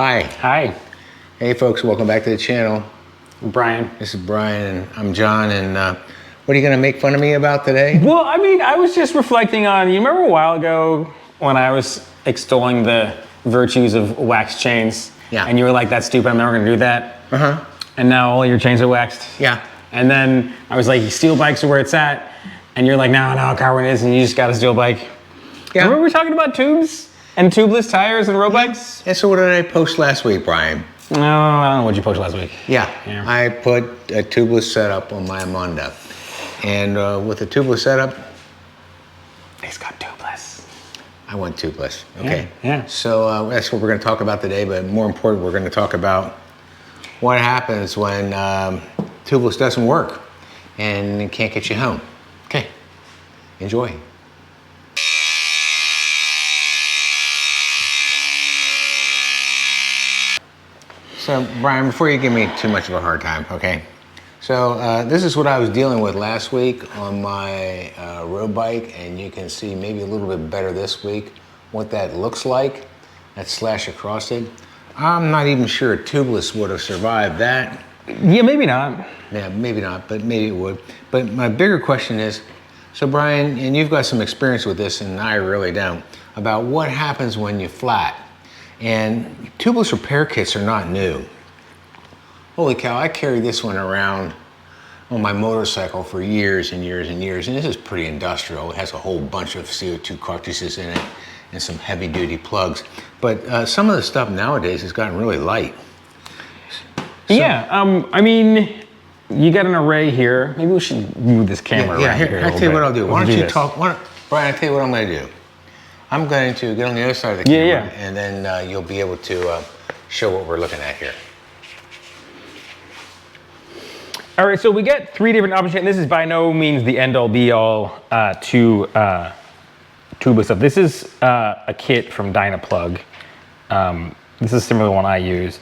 Hi. Hi. Hey folks, welcome back to the channel. Brian. This is Brian and I'm John, and what are you gonna make fun of me about today? Well, I mean, I was just reflecting on, you remember a while ago when I was extolling the virtues of wax chains? Yeah. And you were like, that's stupid, I'm never gonna do that. Uh-huh. And now all your chains are waxed. Yeah. And then I was like, steel bikes are where it's at. And you're like, no, carbon is, and you just got a steel bike. Yeah. Remember we were talking about tubes and tubeless tires and road bikes? And so what did I post last week, Brian? No, I don't know what you posted last week. Yeah. Yeah. I put a tubeless setup on my Amanda. And with a tubeless setup, He's got tubeless. I want tubeless. Okay. Yeah. So that's what we're gonna talk about today, but more important, we're gonna talk about what happens when tubeless doesn't work and it can't get you home. Okay. Enjoy. So, Brian, before you give me too much of a hard time, okay? So, this is what I was dealing with last week on my road bike, and you can see maybe a little bit better this week what that looks like, that slash across it. I'm not even sure a tubeless would have survived that. Yeah, maybe not. Yeah, maybe not, but maybe it would. But my bigger question is, so Brian, and you've got some experience with this, and I really don't, about what happens when you flat. And tubeless repair kits are not new. Holy cow, I carried this one around on my motorcycle for years and years and years, and this is pretty industrial. It has a whole bunch of CO2 cartridges in it and some heavy duty plugs. But some of the stuff nowadays has gotten really light. So, yeah, I mean, you got an array here. Maybe we should move this camera around here. I'll tell you what I'll do. Why don't you talk, Brian, I'll tell you what I'm gonna do. I'm going to get on the other side of the camera, and then you'll be able to show what we're looking at here. All right, so we get three different options, and this is by no means the end-all be-all to tubeless stuff. This is a kit from Dynaplug. This is similar to the one I use.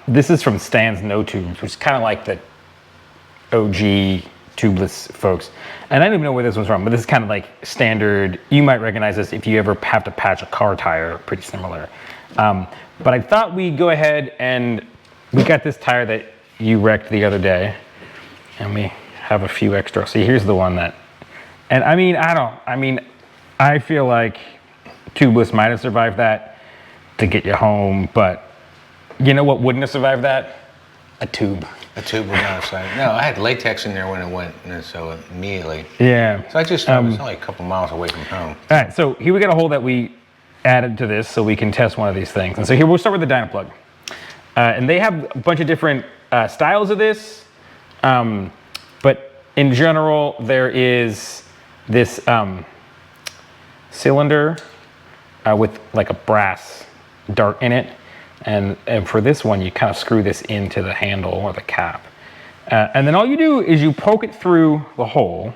This is from Stan's No Tubes, which is kind of like the OG tubeless folks. And I don't even know where this one's from, but this is kind of like standard. You might recognize this if you ever have to patch a car tire, pretty similar. But I thought we'd go ahead, and we got this tire that you wrecked the other day, and we have a few extra. See, here's the one that, and I feel like tubeless might have survived that to get you home, but you know what wouldn't have survived that? A tube. A tube would not have survived. No, I had latex in there when it went, and so immediately. Yeah. So I just, it's only a couple miles away from home. All right, so here we got a hole that we added to this so we can test one of these things. And so here we'll start with the Dynaplug. And they have a bunch of different styles of this, but in general, there is this cylinder with like a brass dart in it. And for this one, you kind of screw this into the handle or the cap. And then all you do is you poke it through the hole.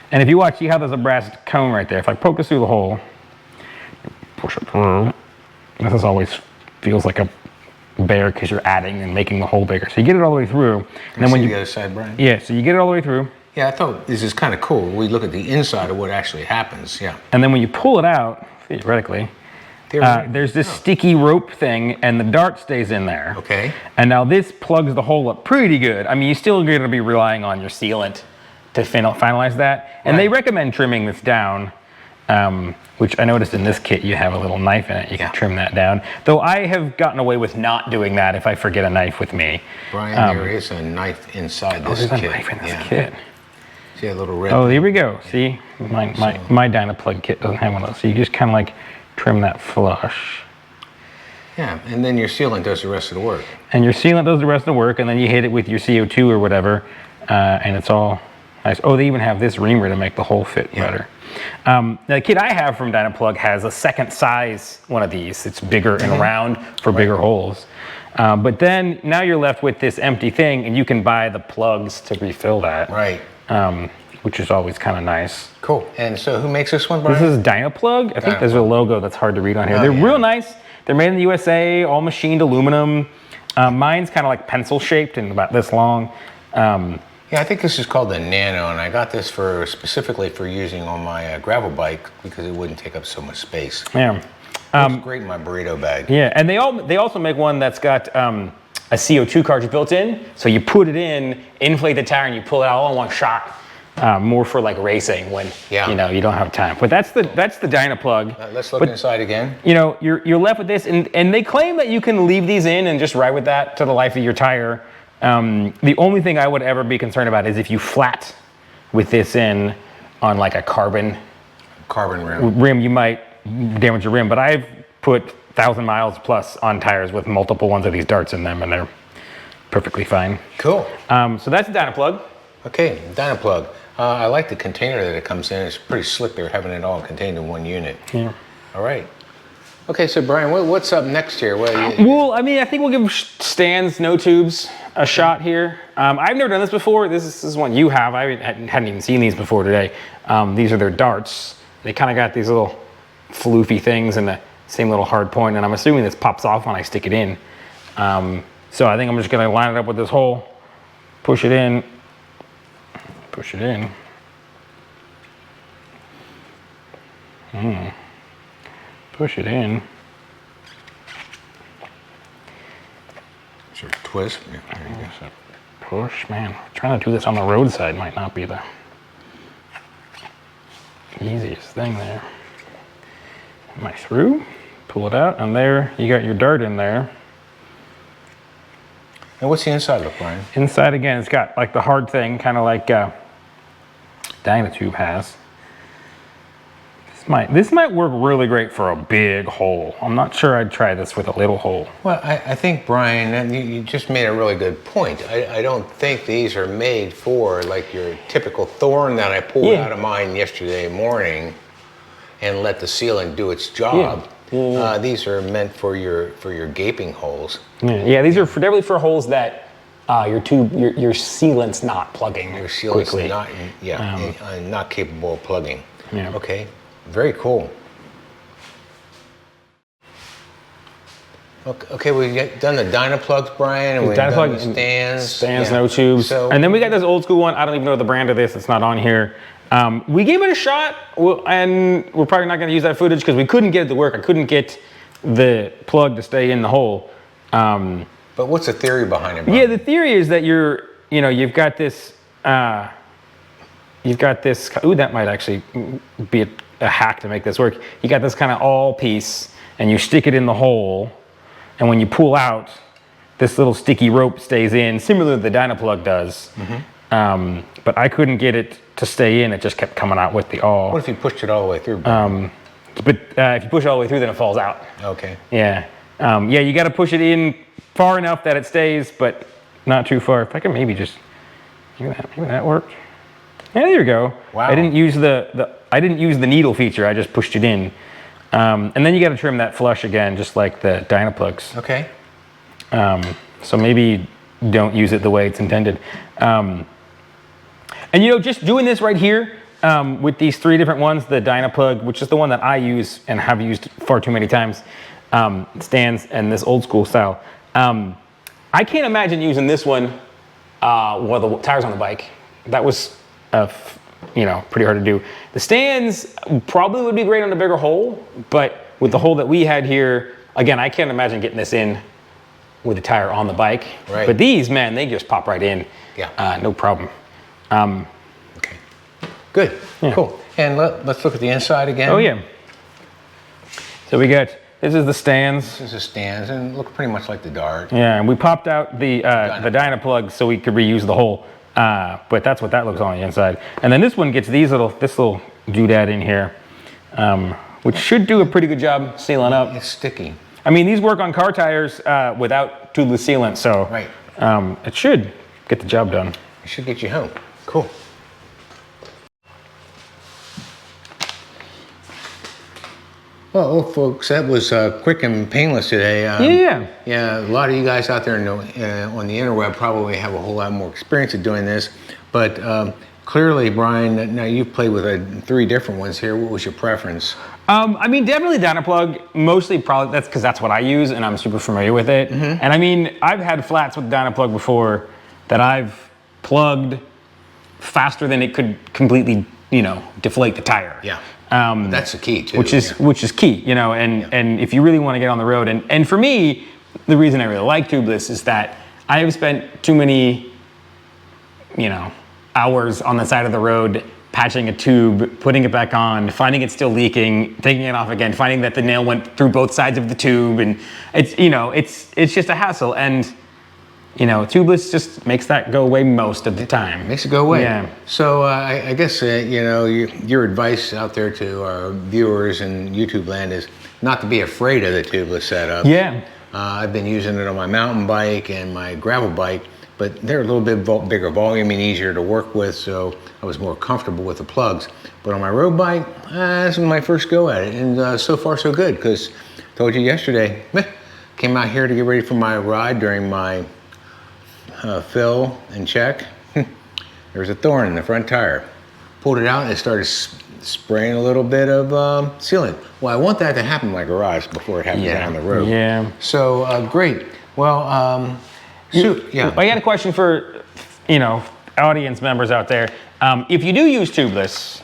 And if you watch, see how there's a brass cone right there. If I poke this through the hole, push it through. This always feels like a bear because you're adding and making the hole bigger. So you get it all the way through. And then when you the other side, Brian? Yeah, so you get it all the way through. Yeah, I thought this is kind of cool. We look at the inside of what actually happens, yeah. And then when you pull it out, theoretically, there's this sticky rope thing, and the dart stays in there. Okay. And now this plugs the hole up pretty good. I mean, you're still going to be relying on your sealant to finalize that. And they recommend trimming this down, which I noticed in this kit you have a little knife in it. You can trim that down. Though I have gotten away with not doing that if I forget a knife with me. Brian, there is a knife inside this kit. There's a knife in this kit. See a little red. Oh, here we go. See, my Dynaplug kit doesn't have one of those. So you just kind of like trim that flush. Yeah, and then your sealant does the rest of the work. And your sealant does the rest of the work, and then you hit it with your CO2 or whatever, and it's all nice. Oh, they even have this reamer to make the hole fit better. The kit I have from Dynaplug has a second size one of these. It's bigger and round for bigger holes. But then now you're left with this empty thing, and you can buy the plugs to refill that. Right. Which is always kind of nice. Cool. And so who makes this one, Brian? This is Dynaplug. I think there's a logo that's hard to read on here. They're real nice. They're made in the USA, all machined aluminum. Mine's kind of like pencil shaped and about this long. Yeah, I think this is called the Nano, and I got this specifically for using on my gravel bike because it wouldn't take up so much space. Yeah. Looks great in my burrito bag. Yeah, and they also make one that's got a CO2 cartridge built in. So you put it in, inflate the tire, and you pull it out all in one shot. More for like racing when you know you don't have time. But that's the Dynaplug. Let's look inside again. You know, you're left with this, and they claim that you can leave these in and just ride with that to the life of your tire. The only thing I would ever be concerned about is if you flat with this in on like a carbon rim, you might damage your rim. But I've put 1,000 miles plus on tires with multiple ones of these darts in them, and they're perfectly fine. Cool. So that's the Dynaplug. Okay, Dynaplug. I like the container that it comes in. It's pretty slick. They're having it all contained in one unit. Yeah. All right. Okay, so Brian, what's up next here? Well, I mean, I think we'll give stands, no tubes, a shot here. I've never done this before. This is one you have. I hadn't even seen these before today. These are their darts. They kind of got these little floofy things and the same little hard point, and I'm assuming this pops off when I stick it in. So I think I'm just gonna line it up with this hole, push it in, push it in. Push it in. Sort of twist. Yeah, there you go. Push, man. Trying to do this on the roadside might not be the easiest thing there. Am I through? Pull it out, and there you got your dart in there. And what's the inside look, Brian? Inside again, it's got like the hard thing, kind of like Dynatube has. This might work really great for a big hole. I'm not sure I'd try this with a little hole. Well, I think, Brian, you just made a really good point. I don't think these are made for like your typical thorn that I pulled out of mine yesterday morning and let the sealant do its job. Yeah. These are meant for your gaping holes. Yeah, these are definitely for holes that your sealant's not plugging. Your sealant's quickly. Not capable of plugging. Yeah. Okay. Very cool. Okay, we've done the Dynaplugs, Brian, and we've done the stands. No tubes. And then we got this old school one. I don't even know the brand of this. It's not on here. We gave it a shot, and we're probably not going to use that footage because we couldn't get it to work. I couldn't get the plug to stay in the hole. But what's the theory behind it, Brian? Yeah, the theory is that you've got this. Ooh, that might actually be a hack to make this work. You got this kind of all piece, and you stick it in the hole, and when you pull out, this little sticky rope stays in, similar to the Dynaplug does. But I couldn't get it to stay in. It just kept coming out with the all. What if you pushed it all the way through? But if you push it all the way through, then it falls out. Okay. Yeah. You got to push it in far enough that it stays, but not too far. If I could maybe just, maybe that worked. Yeah, there you go. Wow. I didn't use the needle feature. I just pushed it in. And then you got to trim that flush again, just like the Dynaplugs. Okay. So maybe don't use it the way it's intended. And just doing this right here with these three different ones, the Dynaplug, which is the one that I use and have used far too many times, stands, and this old school style. I can't imagine using this one with the tires on the bike. That was pretty hard to do. The stands probably would be great on a bigger hole, but with the hole that we had here, again, I can't imagine getting this in with the tire on the bike. Right. But these, man, they just pop right in. Yeah. No problem. Okay. Good. Yeah. Cool. And let's look at the inside again. Oh yeah. So this is the stands. This is the stands, and look pretty much like the dart. Yeah, and we popped out the Dynaplug so we could reuse the hole. But that's what that looks on the inside. And then this one gets this little doodad in here, which should do a pretty good job sealing up. It's sticky. I mean, these work on car tires without tubeless sealant, so it should get the job done. It should get you home. Cool. Well, folks, that was quick and painless today. Yeah, a lot of you guys out there on the interweb probably have a whole lot more experience of doing this, but clearly, Brian, now you've played with 3 different ones here. What was your preference? I mean, definitely Dynaplug. Mostly, probably that's because that's what I use, and I'm super familiar with it. And I mean, I've had flats with Dynaplug before that I've plugged faster than it could completely, deflate the tire. Yeah. That's the key too. which is key, you know. And if you really want to get on the road, and for me, the reason I really like tubeless is that I have spent too many, you know, hours on the side of the road patching a tube, putting it back on, finding it still leaking, taking it off again, finding that the nail went through both sides of the tube, and it's, you know, it's just a hassle. And you know, tubeless just makes that go away most of the time. Makes it go away. Yeah. So I guess, you know, your advice out there to our viewers in YouTube land is not to be afraid of the tubeless setup. Yeah. I've been using it on my mountain bike and my gravel bike, but they're a little bit bigger volume and easier to work with, so I was more comfortable with the plugs. But on my road bike, this is my first go at it, and so far so good, because I told you yesterday, came out here to get ready for my ride during my fill and check. There was a thorn in the front tire. Pulled it out and it started spraying a little bit of sealant. Well, I want that to happen in my garage before it happens down the road. Yeah. So great. Well, yeah. I got a question for, you know, audience members out there. If you do use tubeless,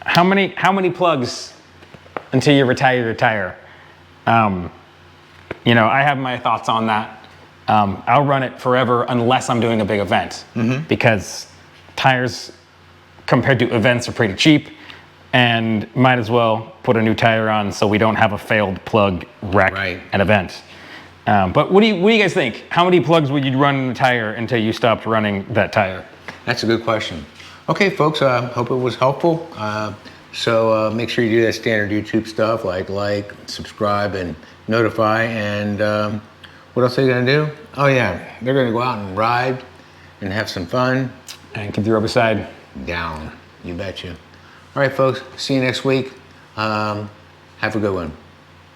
how many plugs until you retire your tire? You know, I have my thoughts on that. I'll run it forever unless I'm doing a big event, because tires compared to events are pretty cheap, and might as well put a new tire on so we don't have a failed plug wreck at events. But what do you guys think? How many plugs would you run in the tire until you stopped running that tire? That's a good question. Okay, folks, hope it was helpful. So make sure you do that standard YouTube stuff, like, subscribe, and notify. And what else are they gonna do? Oh yeah, they're gonna go out and ride and have some fun. And keep the rubber side down, you betcha. All right, folks, see you next week. Have a good one.